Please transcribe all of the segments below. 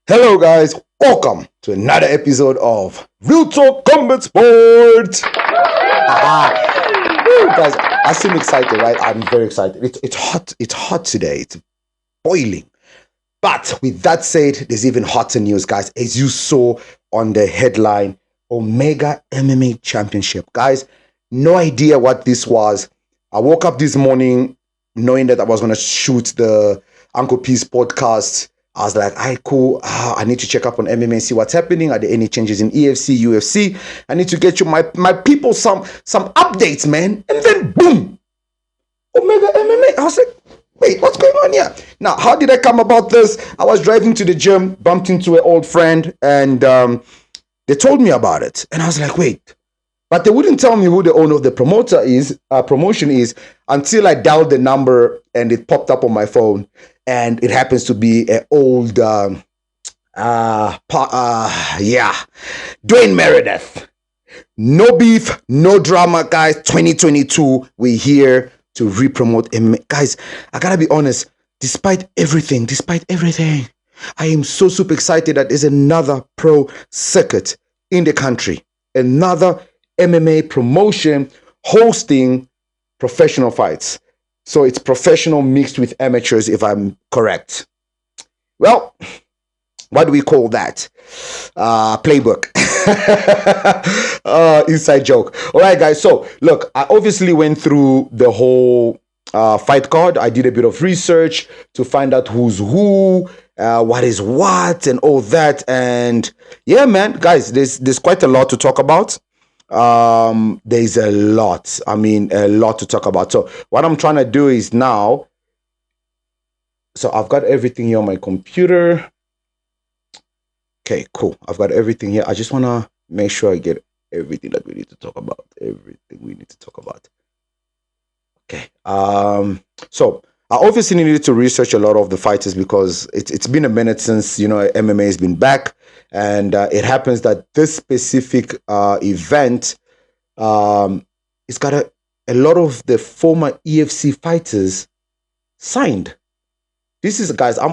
Hello, guys. Welcome to another episode of Real Talk Combat Sports. Guys, I seem excited, right? I'm very excited. It's hot. It's hot today. It's boiling. But with that said, there's even hotter news, guys. As you saw on the headline, Omega MMA Championship. Guys, no idea what this was. I woke up this morning knowing that I was going to shoot the Uncle P's podcast. I was like, cool. I need to check up on MMA and see what's happening. Are there any changes in EFC, UFC? I need to get you my people some updates, man. And then boom, Omega MMA. I was like, wait, what's going on here? Now, how did I come about this? I was driving to the gym, bumped into an old friend, and they told me about it. And I was like, wait. But they wouldn't tell me who the owner of the promotion is until I dialed the number and it popped up on my phone. And it happens to be an old, Dwayne Meredith. No beef, no drama, guys. 2022, we're here to re-promote MMA. Guys, I gotta be honest, despite everything, I am so super excited that there's another pro circuit in the country. Another MMA promotion hosting professional fights. So it's professional mixed with amateurs, if I'm correct. Well, what do we call that? Playbook. Inside joke. All right, guys. So look, I obviously went through the whole fight card. I did a bit of research to find out who's who, what is what, and all that. And yeah, man, guys, there's quite a lot to talk about. There's a lot to talk about. So what I'm trying to do is now, so I've got everything here on my computer. Okay, cool. I've got everything here. I just want to make sure I get everything that we need to talk about. Okay. So I obviously needed to research a lot of the fighters because it's been a minute since, MMA has been back. And it happens that this specific event, it's got a lot of the former EFC fighters signed. This is, guys, I'm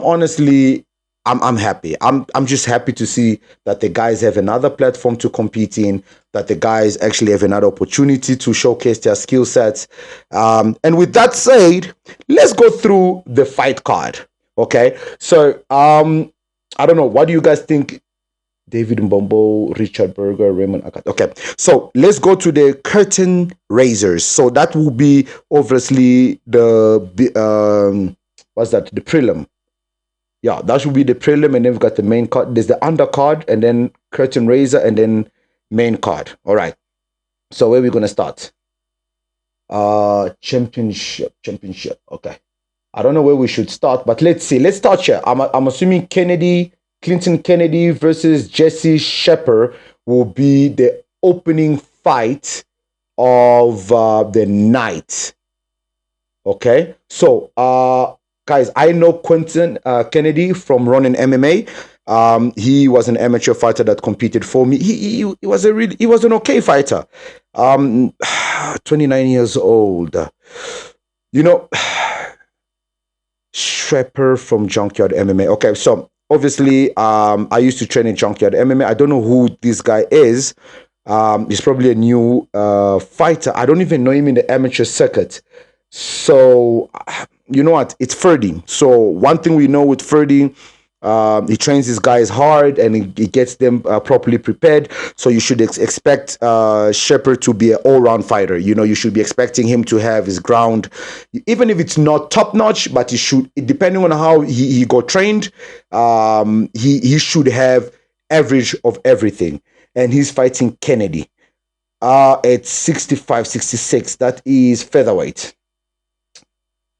happy. I'm just happy to see that the guys have another platform to compete in, that the guys actually have another opportunity to showcase their skill sets. And with that said, let's go through the fight card. Okay. So I don't know. What do you guys think? David Mbombo, Richard Berger, Raymond, Arkad. Okay, so let's go to the curtain raisers. So that will be obviously the the prelim. Yeah, that should be the prelim, and then we've got the main card. There's the undercard, and then curtain raiser, and then main card. All right. So where are we gonna start? Championship. Okay. I don't know where we should start, but let's see. Let's start here. I'm assuming Clinton Kennedy versus Jesse Shepard will be the opening fight of the night. Okay, so guys, I know Quentin Kennedy from running MMA. He was an amateur fighter that competed for me. He was an okay fighter. 29 years old. Shepard from Junkyard MMA. Okay, so obviously, I used to train in Junkyard MMA. I don't know who this guy is. He's probably a new fighter. I don't even know him in the amateur circuit. So, you know what? It's Ferdy. So, one thing we know with Ferdy, he trains his guys hard and he gets them properly prepared. So, you should expect Shepard to be an all-round fighter. You should be expecting him to have his ground, even if it's not top-notch, but he should, depending on how he got trained, he should have average of everything. And he's fighting Kennedy at 65, 66. That is featherweight.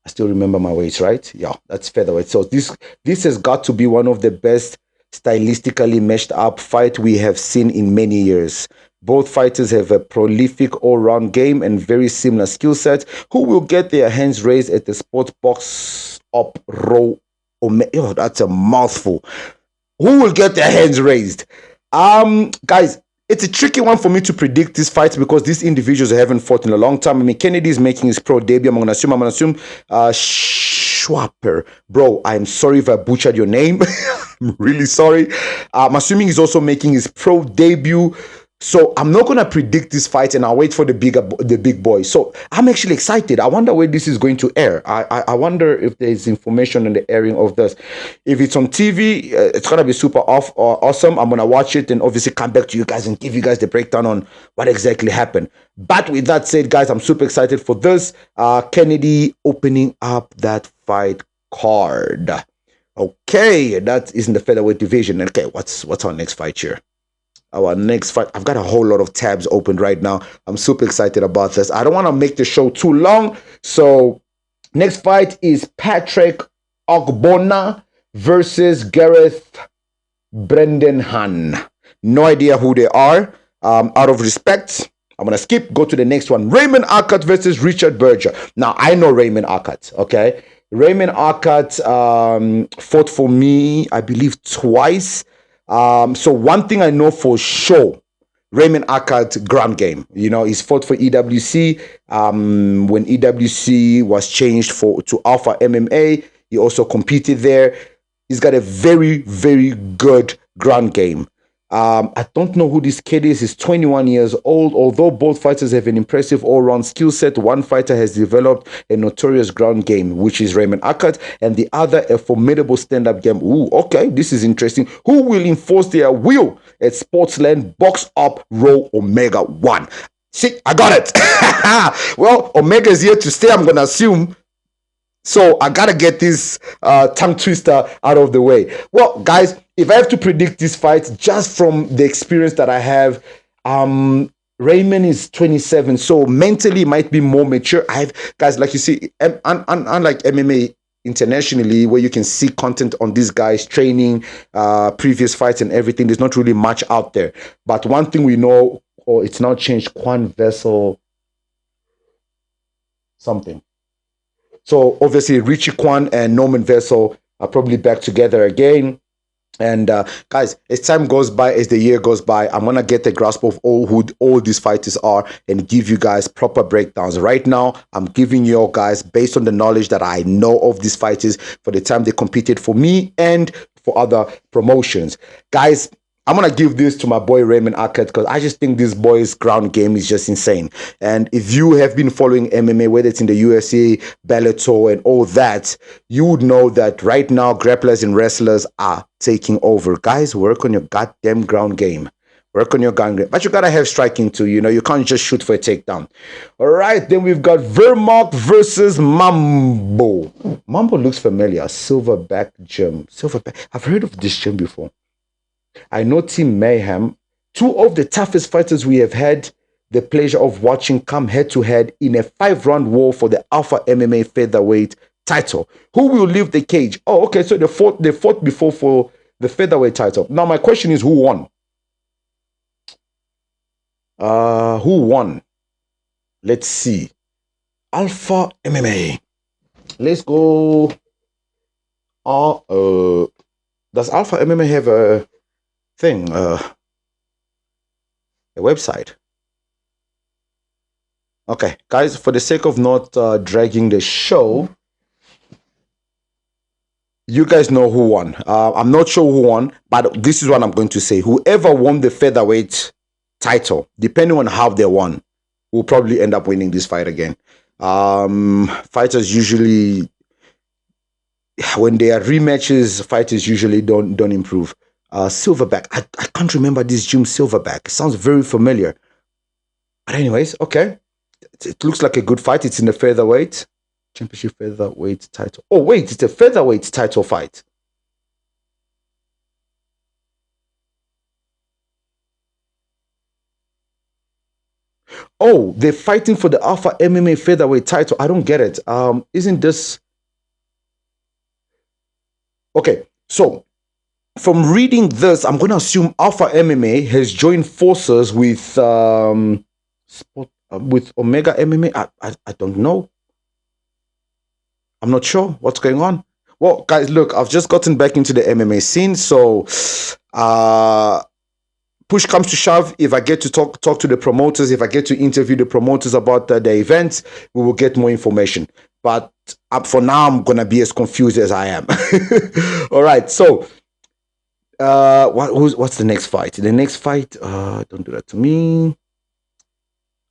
I still remember my weight, right? Yeah, that's featherweight. So this has got to be one of the best stylistically meshed up fight we have seen in many years. Both fighters have a prolific all-round game and very similar skill sets. Who will get their hands raised at the sports box up row? Oh, that's a mouthful. Who will get their hands raised? Guys, it's a tricky one for me to predict this fight because these individuals haven't fought in a long time. I mean, Kennedy is making his pro debut. I'm gonna assume Schwapper. Bro, I'm sorry if I butchered your name. I'm really sorry. I'm assuming he's also making his pro debut. So I'm not gonna predict this fight, and I'll wait for the big boy. So I'm actually excited. I wonder where this is going to air. I wonder if there's information on the airing of this. If it's on TV, it's gonna be super awesome. I'm gonna watch it and obviously come back to you guys and give you guys the breakdown on what exactly happened. But with that said, guys, I'm super excited for this. Kennedy opening up that fight card. Okay, that is in the featherweight division. Okay, what's our next fight here? Our next fight, I've got a whole lot of tabs opened right now. I'm super excited about this. I don't want to make the show too long. So next fight is Patrick Ogbonna versus Gareth Brendenhan. No idea who they are. Out of respect, I'm going to skip, go to the next one. Raymond Arkad versus Richard Berger. Now, I know Raymond Arkad, okay? Raymond Arkad fought for me, I believe, twice. So one thing I know for sure, Raymond Arkad ground game. You know, he's fought for EWC. When EWC was changed to Alpha MMA, he also competed there. He's got a very, very good ground game. I don't know who this kid is. He's 21 years old. Although both fighters have an impressive all-round skill set, one fighter has developed a notorious ground game, which is Raymond Arkad, and the other a formidable stand-up game. Ooh, okay, this is interesting. Who will enforce their will at Sportsland Box Up Row Omega 1? See, I got it. Well, Omega is here to stay, I'm going to assume. So I got to get this tongue twister out of the way. Well, guys, if I have to predict this fight just from the experience that I have, Raymond is 27, so mentally might be more mature. Guys, like you see, unlike MMA internationally, where you can see content on these guys training, previous fights and everything, there's not really much out there. But one thing we know, it's now changed, Quan Vessel something. So obviously Richie Kwan and Norman Vessel are probably back together again. And guys, as time goes by, as the year goes by, I'm going to get a grasp of who all these fighters are and give you guys proper breakdowns. Right now, I'm giving you guys based on the knowledge that I know of these fighters for the time they competed for me and for other promotions. Guys, I'm going to give this to my boy Raymond Arkad because I just think this boy's ground game is just insane. And if you have been following MMA, whether it's in the UFC, Bellator, and all that, you would know that right now grapplers and wrestlers are taking over. Guys, work on your goddamn ground game. Work on your ground game. But you got to have striking too. You know, you can't just shoot for a takedown. All right, then we've got Vermark versus Mambo. Mambo looks familiar. Silverback gym. Silverback. I've heard of this gym before. I know Team Mayhem, two of the toughest fighters we have had the pleasure of watching come head-to-head in a 5-round war for the Alpha MMA featherweight title. Who will leave the cage? Oh, okay, so they fought before for the featherweight title. Now, my question is, who won? Who won? Let's see. Alpha MMA. Let's go. Does Alpha MMA have a thing, a website? Okay, guys, for the sake of not dragging the show, you guys know who won. I'm not sure who won, but this is what I'm going to say. Whoever won the featherweight title, depending on how they won, will probably end up winning this fight again. Fighters usually, when they are rematches, fighters usually don't improve. Silverback. I can't remember this gym, Silverback. It sounds very familiar. But anyways, okay. It looks like a good fight. It's in the featherweight. Championship featherweight title. Oh, wait. It's a featherweight title fight. Oh, they're fighting for the Alpha MMA featherweight title. I don't get it. Isn't this... Okay, so... From reading this, I'm going to assume Alpha MMA has joined forces with Omega MMA. I don't know. I'm not sure what's going on. Well, guys, look, I've just gotten back into the MMA scene, so push comes to shove. If I get to talk to the promoters, if I get to interview the promoters about the event, we will get more information. but for now, I'm gonna be as confused as I am. All right, so what's the next fight? The next fight, don't do that to me.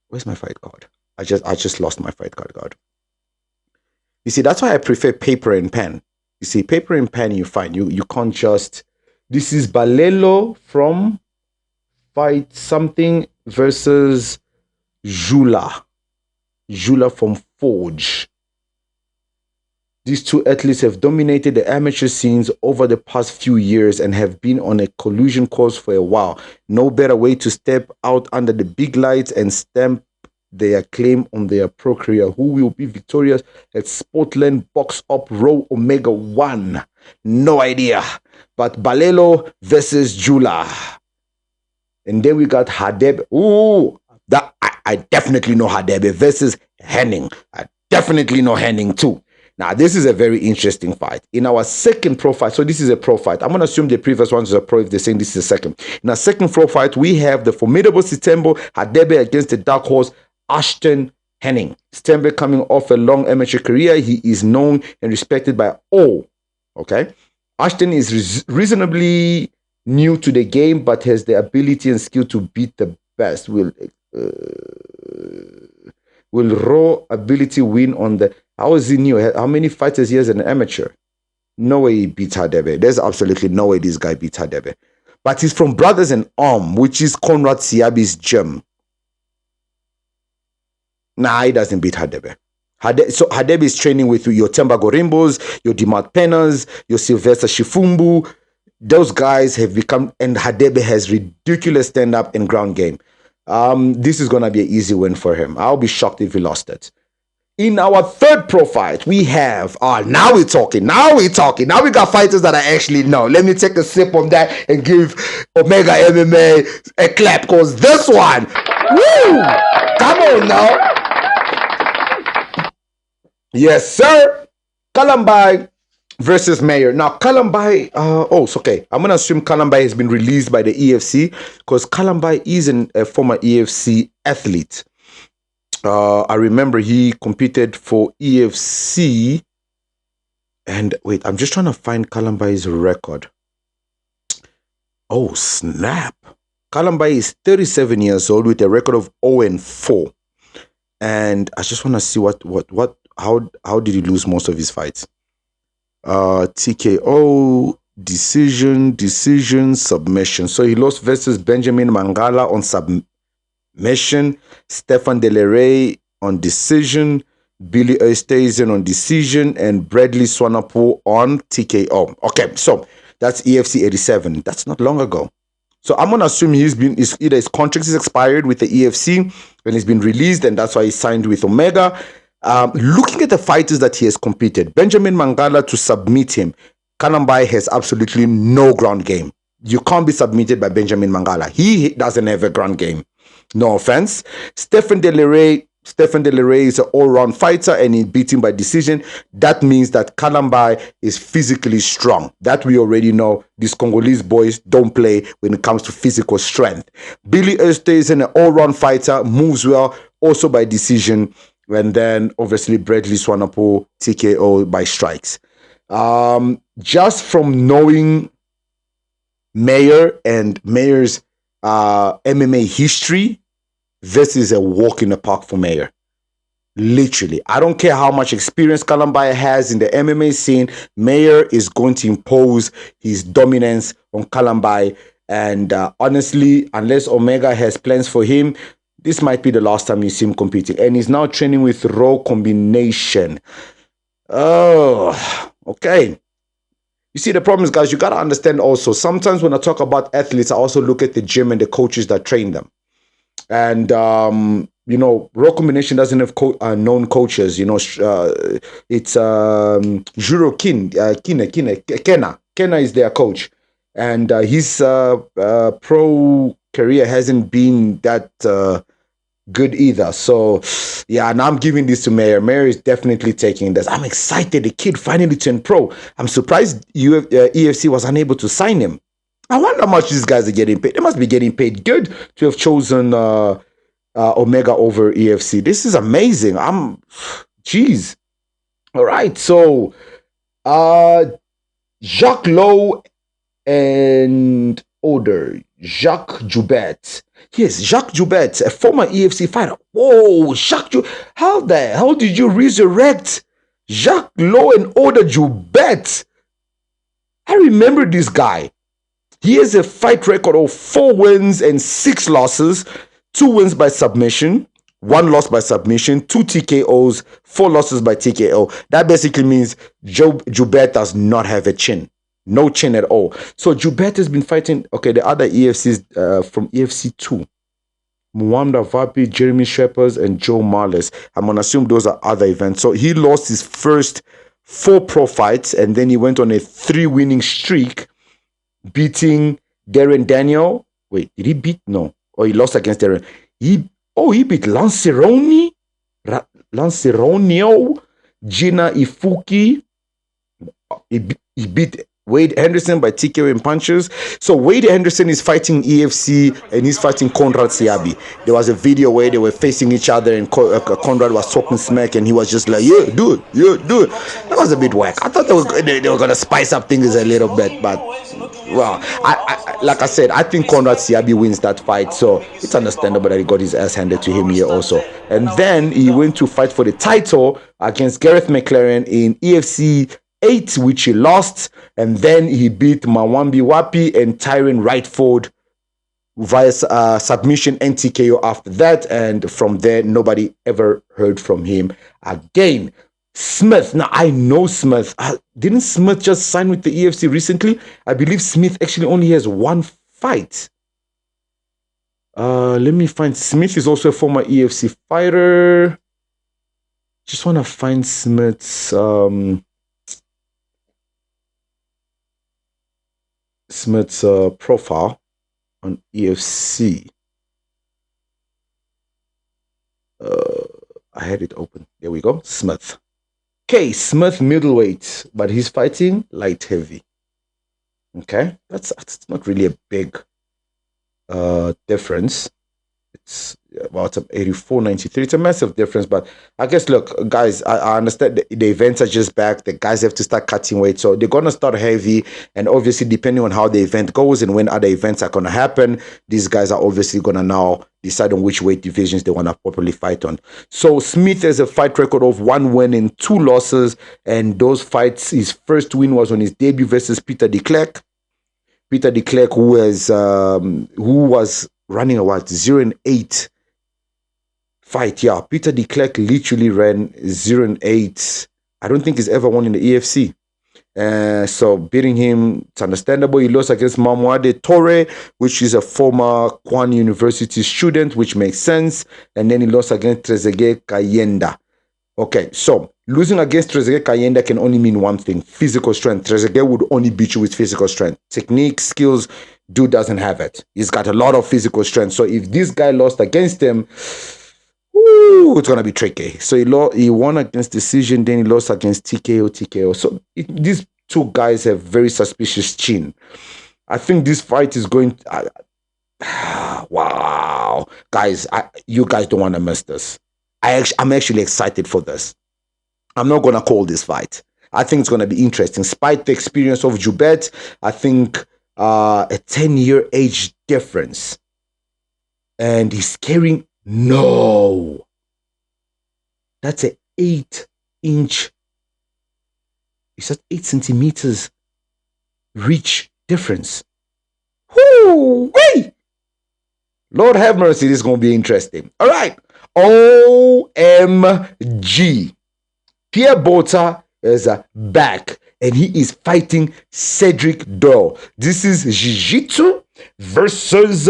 Where's my fight card? I just lost my fight card. You see, that's why I prefer paper and pen. You see, paper and pen, you find you can't just. This is Balelo from Fight Something versus Jula from Forge. These two athletes have dominated the amateur scenes over the past few years and have been on a collision course for a while. No better way to step out under the big lights and stamp their claim on their pro career. Who will be victorious at Sportland Box Up Row Omega 1? No idea. But Balelo versus Jula. And then we got Hadebe. Ooh, that I definitely know Hadebe versus Henning. I definitely know Henning too. Now, this is a very interesting fight. In our second pro fight, so this is a pro fight. I'm going to assume the previous one is a pro if they're saying this is a second. In our second pro fight, we have the formidable Sitembo Hadebe against the dark horse Ashton Henning. Sitembo coming off a long amateur career. He is known and respected by all. Okay. Ashton is reasonably new to the game, but has the ability and skill to beat the best. Will raw ability win on the... How is he new? How many fighters he has as an amateur? No way he beats Hadebe. There's absolutely no way this guy beats Hadebe. But he's from Brothers in Arm, which is Conrad Siabi's gym. Nah, he doesn't beat Hadebe. So Hadebe is training with your Temba Gorimbos, your Dimat Penas, your Sylvester Shifumbu. Those guys have become... And Hadebe has ridiculous stand-up and ground game. This is going to be an easy win for him. I'll be shocked if he lost it. In our third pro fight, we have, now we're talking. Now we got fighters that I actually know. Let me take a sip on that and give Omega MMA a clap, because this one, woo, come on now. Yes, sir. Kalambai versus Mayer. Now, Kalambai, it's okay. I'm going to assume Kalambai has been released by the EFC, because Kalambai is a former EFC athlete. I remember he competed for EFC, and wait, I'm just trying to find Kalambai's record. Oh, snap. Kalambai is 37 years old with a record of 0-4. And I just want to see how did he lose most of his fights? TKO, decision, submission. So he lost versus Benjamin Mangala on submission, Stefan Deleray on decision, Billy Oosthuizen on decision, and Bradley Swanapo on TKO. Okay, so that's EFC 87. That's not long ago. So I'm going to assume either his contract is expired with the EFC when he's been released, and that's why he signed with Omega. Looking at the fighters that he has competed, Benjamin Mangala, to submit him, Kalambai has absolutely no ground game. You can't be submitted by Benjamin Mangala. He doesn't have a ground game. No offense. Stefan Deleray is an all-round fighter and he beat him by decision. That means that Kalambai is physically strong. That we already know. These Congolese boys don't play when it comes to physical strength. Billy Oosthuizen is an all-round fighter, moves well, also by decision. And then obviously Bradley Swanapo, TKO by strikes. Just from knowing Mayer and Mayer's MMA history, this is a walk in the park for Mayer. Literally. I don't care how much experience Kalambai has in the MMA scene. Mayer is going to impose his dominance on Kalambai. And honestly, unless Omega has plans for him, this might be the last time you see him competing. And he's now training with Raw Combination. Oh, okay. You see, the problem is, guys, you got to understand also, sometimes when I talk about athletes, I also look at the gym and the coaches that train them. And, Raw Combination doesn't have known coaches. It's Juro Kenna is their coach. And his pro career hasn't been that good either. So, yeah, and I'm giving this to Mayer. Mayer is definitely taking this. I'm excited. The kid finally turned pro. I'm surprised EFC was unable to sign him. I wonder how much these guys are getting paid. They must be getting paid good to have chosen Omega over EFC. This is amazing. Jeez. All right, so Jacques Lowe and Oder, Jacques Joubert. Yes, Jacques Joubert, a former EFC fighter. Whoa, how the hell did you resurrect Jacques Lowe and Oder Joubert? I remember this guy. He has a fight record of 4 wins and 6 losses, 2 wins by submission, 1 loss by submission, 2 TKOs, 4 losses by TKO. That basically means Joubert does not have a chin. No chin at all. So Joubert has been fighting, okay, the other EFCs from EFC 2. Mwanda Vapi, Jeremy Shepard, and Joe Marles. I'm going to assume those are other events. So he lost his first 4 pro fights, and then he went on a 3 winning streak, beating Darren Daniel. Wait, did he beat? No. Oh, he lost against Darren. He beat Lanceronio, Gina Ifuki. He beat Wade Henderson by TKO and punches. So Wade Henderson is fighting EFC and he's fighting Conrad Siabi. There was a video where they were facing each other and Conrad was talking smack and he was just like, yeah, do it. That was a bit whack. I thought they were going to spice up things a little bit, but well, I like I said, I think Conrad Siabi wins that fight, so it's understandable that he got his ass handed to him here also. And then he went to fight for the title against Gareth McLaren in EFC 8, which he lost, and then he beat Mawambi Wapi and Tyron Rightford via submission and TKO after that, and from there nobody ever heard from him again. Smith, now I know Smith. Didn't Smith just sign with the EFC recently? I believe Smith actually only has 1 fight. Let me find. Smith is also a former EFC fighter. Just want to find Smith's profile on EFC. I had it open. There we go. Smith. Okay, Smith middleweight, but he's fighting light heavy. Okay, that's not really a big difference. It's about 84.93. It's a massive difference, but I guess, look, guys, I understand the events are just back. The guys have to start cutting weight, so they're gonna start heavy, and obviously, depending on how the event goes and when other events are gonna happen, these guys are obviously gonna now decide on which weight divisions they want to properly fight on. So Smith has a fight record of 1 win and 2 losses, and those fights, his first win was on his debut versus Peter de Klerk. Peter de Klerk, who was running a 0-8 fight. Yeah, Peter de Klerk literally ran 0-8. I don't think he's ever won in the EFC. So beating him, it's understandable. He lost against Mamuade Torre, which is a former Kwan University student, which makes sense. And then he lost against Trezeguet Kayenda. Okay, so losing against Trezeguet Kayenda can only mean one thing: physical strength. Trezeguet would only beat you with physical strength. Technique, skills, dude doesn't have it. He's got a lot of physical strength. So if this guy lost against him, it's gonna be tricky. So he won against decision, then he lost against TKO. So these 2 guys have very suspicious chin. I think this fight is going. Wow, guys, you guys don't want to miss this. I'm actually excited for this. I'm not gonna call this fight. I think it's gonna be interesting. Despite the experience of Joubert, I think a 10-year age difference, and he's carrying. No, that's an 8-inch. It's at 8 centimeters reach difference. Whoo-wee! Lord have mercy, this is going to be interesting. All right. OMG. Pierre Bota is back, and he is fighting Cedric Doyle. This is Jiu-Jitsu versus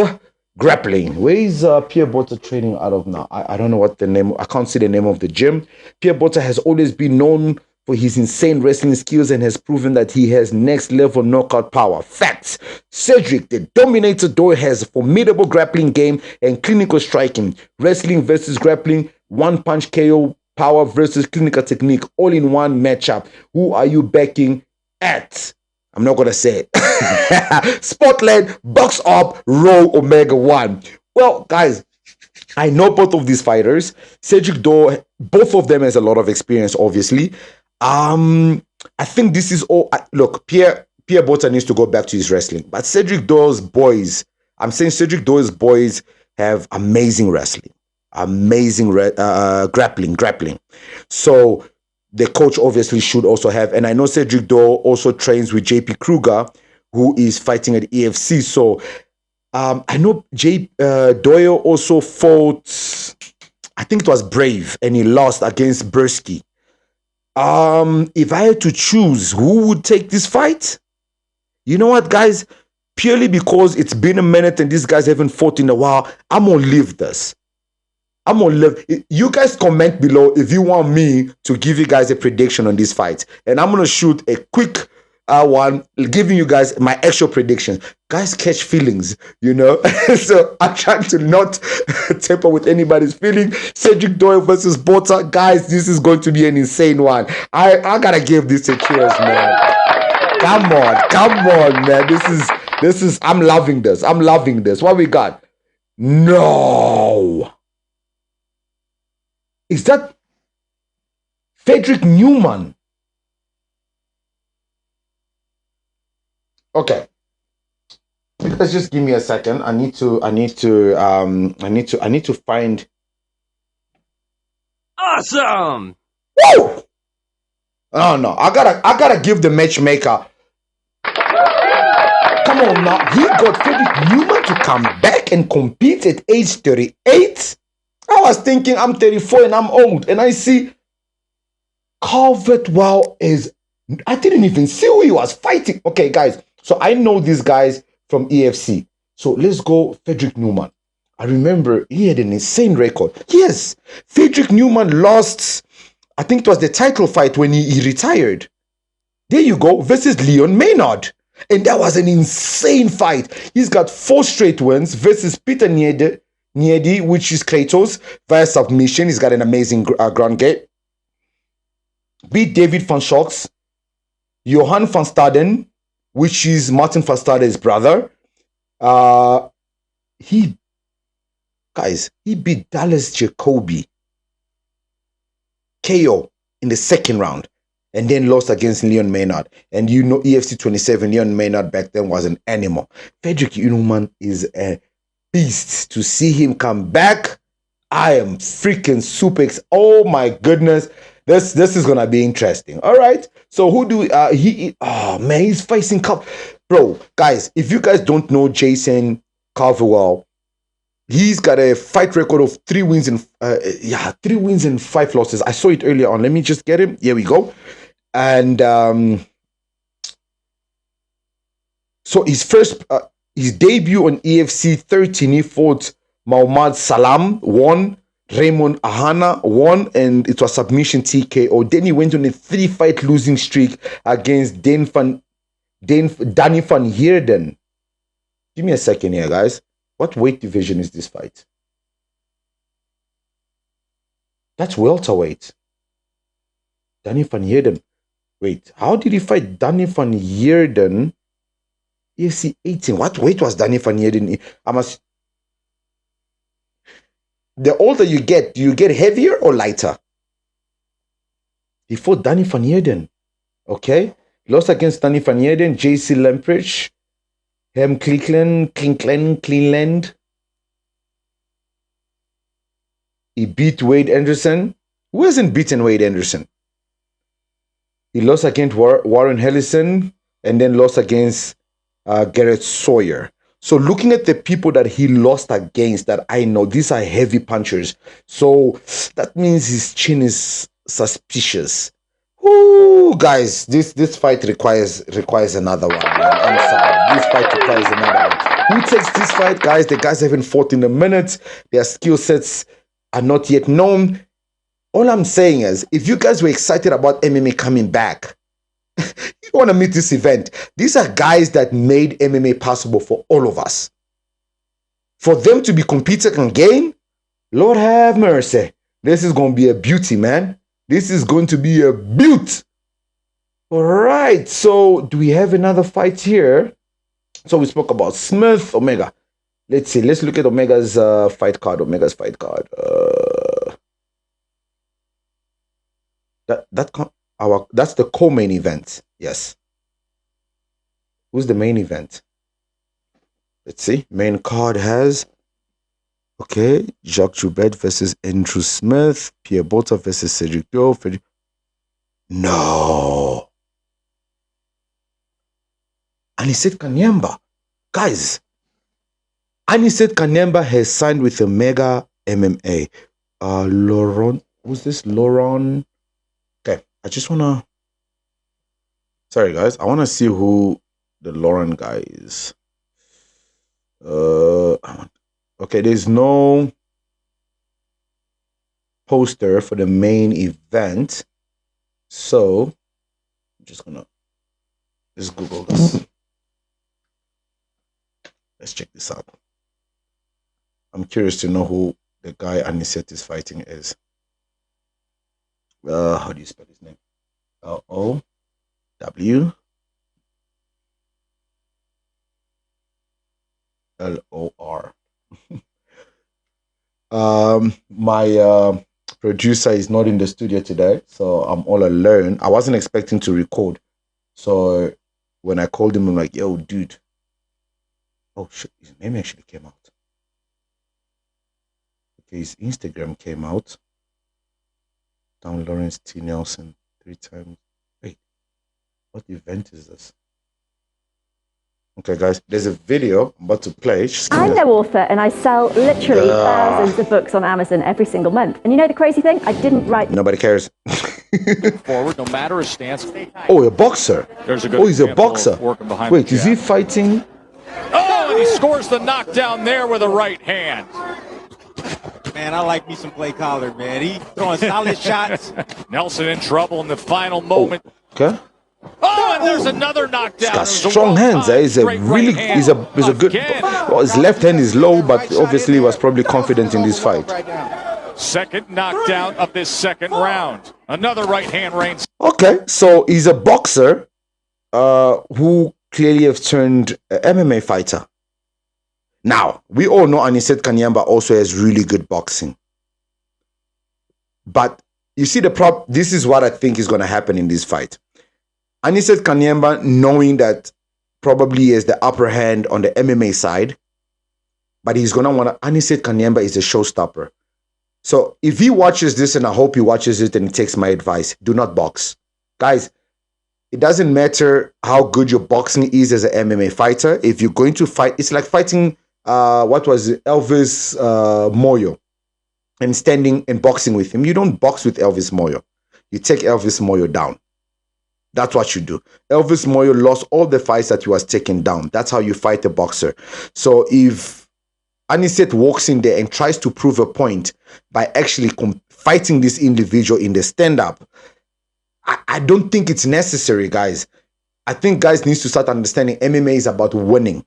grappling. Where is Pierre Bota training out of now? I don't know what the name. I can't see the name of the gym. Pierre Bota has always been known for his insane wrestling skills and has proven that he has next level knockout power. Facts. Cedric, the Dominator Doyle, has a formidable grappling game and clinical striking. Wrestling versus grappling, 1-punch KO power versus clinical technique, all in one matchup. Who are you backing at? I'm not gonna say it. Spotlight, Box Up, Row Omega 1. Well, guys, I know both of these fighters. Cedric Doyle, both of them has a lot of experience, obviously. I think this is all. Look, Pierre Botta needs to go back to his wrestling, but Cedric Doyle's boys. I'm saying Cedric Doyle's boys have amazing wrestling, amazing grappling. So the coach obviously should also have, and I know Cedric Doyle also trains with JP Kruger, who is fighting at EFC. So I know Doyle also fought, I think it was Brave, and he lost against Bursky. If I had to choose who would take this fight, you know what, guys? Purely because it's been a minute and these guys haven't fought in a while, I'm gonna leave this. I'm gonna live. You guys comment below if you want me to give you guys a prediction on this fight, and I'm gonna shoot a quick one, giving you guys my actual predictions. Guys catch feelings, you know. So I'm trying to not tamper with anybody's feeling. Cedric Doyle versus Botta, guys. This is going to be an insane one. I gotta give this a cheers, man. Come on, man. This is. I'm loving this. What we got? No. Is that Frederick Newman? Okay. Let's just give me a second. I need to find. Awesome! Woo! Oh no, I gotta give the matchmaker. Come on now. He got Frederick Newman to come back and compete at age 38. I was thinking I'm 34 and I'm old, and I see Carvajal is. I didn't even see who he was fighting. Okay, guys. So I know these guys from EFC. So let's go Frederick Newman. I remember he had an insane record. Yes, Frederick Newman lost, I think it was the title fight when he retired. There you go, versus Leon Maynard. And that was an insane fight. He's got 4 straight wins versus Peter Niedi, which is Kratos, via submission. He's got an amazing ground game. Beat David van Schocks, Johan van Staden, which is Martin van Staden's brother. He beat Dallas Jacoby KO in the second round, and then lost against Leon Maynard. And you know, EFC 27, Leon Maynard back then was an animal. Frederick Newman is a beast. To see him come back, I am freaking super excited. Oh my goodness. This is gonna be interesting. All right. So who do oh man, he's facing bro, guys. If you guys don't know Jason Carvajal, he's got a fight record of 3 wins and 3 wins and 5 losses. I saw it earlier on. Let me just get him. Here we go. And so his debut on EFC 13, he fought Muhammad Salam, won. Raymond Ahana won, and it was submission TKO. Then he went on a 3-fight losing streak against Danny van Heerden. Give me a second here, guys. What weight division is this fight? That's welterweight. Danny van Heerden. Wait, how did he fight Danny van Heerden? EFC 18. What weight was Danny van Heerden? The older you get, do you get heavier or lighter? He fought Danny van Heerden. Okay. Lost against Danny van Heerden, JC Lemprich, Hem Cleveland. He beat Wade Anderson. Who hasn't beaten Wade Anderson? He lost against Warren Hellison and then lost against Gareth Sawyer. So looking at the people that he lost against that I know, these are heavy punchers. So that means his chin is suspicious. Ooh, guys, this fight requires another one, man. I'm sorry. This fight requires another one. Who takes this fight, guys? The guys haven't fought in a minute. Their skill sets are not yet known. All I'm saying is, if you guys were excited about MMA coming back, you want to meet this event. These are guys that made MMA possible for all of us. For them to be competing again, Lord have mercy. This is going to be a beauty, man. This is going to be a beaut. All right. So do we have another fight here? So we spoke about Smith, Omega. Let's see. Let's look at Omega's fight card. Omega's fight card. that's the co-main event. Yes. Who's the main event? Let's see. Main card has Jacques Joubert versus Andrew Smith, Pierre Botta versus Cedric Doe. No. Aniset Kanyemba. Guys, Aniset Kanyemba has signed with Omega MMA. Laurent, who's this? Laurent. Okay, I just wanna. Sorry, guys. I wanna see who the Laurent guy is. Okay, there's no poster for the main event, so I'm just gonna Google this. Let's check this out. I'm curious to know who the guy Aniset is fighting is. How do you spell his name? Lowlor. My producer is not in the studio today, so I'm all alone. I wasn't expecting to record, so when I called him, I'm like, yo, dude. Oh shit, his name actually came out. Okay, his Instagram came out. Down Lawrence T. Nelson 3 times. Wait, what event is this? Okay, guys, there's a video I'm about to play. I'm no author, and I sell literally thousands of books on Amazon every single month. And you know the crazy thing? I didn't write. Nobody cares. Forward, no matter his stance. Oh, a boxer. He's a boxer. Wait, is he fighting? Oh, and he scores the knockdown there with a right hand. Man, I like me some Clay Collard, man. He throwing solid shots. Nelson in trouble in the final moment. Okay. Oh, and there's another knockdown. He's got strong hands. He's a really, he's a good. Well, his left hand is low, but obviously he was probably confident in this fight. Second knockdown of this second round. Another right hand reigns. Okay, so he's a boxer, who clearly have turned an MMA fighter. Now we all know Aniset Kanyemba also has really good boxing, but you see this is what I think is going to happen in this fight. Aniset Kanyemba, knowing that probably he has the upper hand on the MMA side, but he's going to want to. Aniset Kanyemba is a showstopper. So if he watches this, and I hope he watches it and he takes my advice, do not box. Guys, it doesn't matter how good your boxing is as an MMA fighter. If you're going to fight, it's like fighting, Elvis Moyo, and standing and boxing with him. You don't box with Elvis Moyo. You take Elvis Moyo down. That's what you do. Elvis Moyo lost all the fights that he was taken down. That's how you fight a boxer. So if Aniset walks in there and tries to prove a point by actually fighting this individual in the stand-up, I don't think it's necessary, guys. I think guys need to start understanding MMA is about winning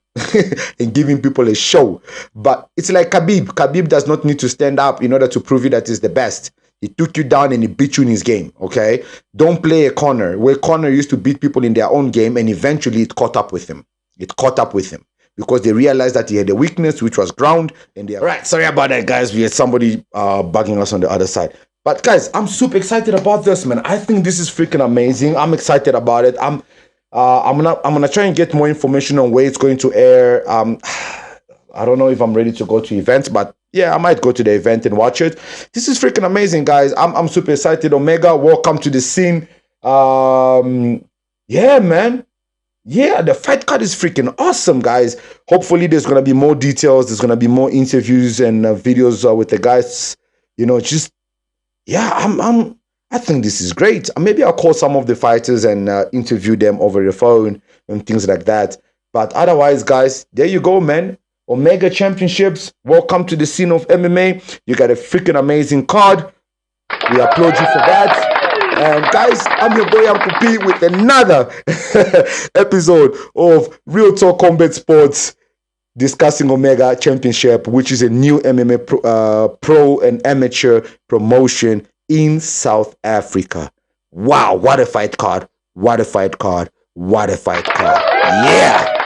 and giving people a show. But it's like Khabib. Khabib does not need to stand up in order to prove you that he's the best. He took you down and he beat you in his game, okay? Don't play a corner, where corner used to beat people in their own game, and eventually it caught up with him. It caught up with him because they realized that he had a weakness, which was ground. And they right, sorry about that, guys. We had somebody bugging us on the other side. But guys, I'm super excited about this, man. I think this is freaking amazing. I'm excited about it. I'm gonna try and get more information on where it's going to air. I don't know if I'm ready to go to events, but yeah, I might go to the event and watch it. This is freaking amazing, guys. I'm super excited. Omega, welcome to the scene. Yeah, man. Yeah, the fight card is freaking awesome, guys. Hopefully there's gonna be more details. There's gonna be more interviews and videos with the guys. You know, just yeah, I think this is great. Maybe I'll call some of the fighters and interview them over the phone and things like that. But otherwise, guys, there you go, man. Omega Championships, welcome to the scene of MMA. You got a freaking amazing card. We applaud you for that. And guys, I'm your boy Amkupi with another episode of Real Talk Combat Sports, discussing Omega Championship, which is a new MMA pro and amateur promotion in South Africa. Wow, what a fight card. What a fight card. What a fight card. Yeah.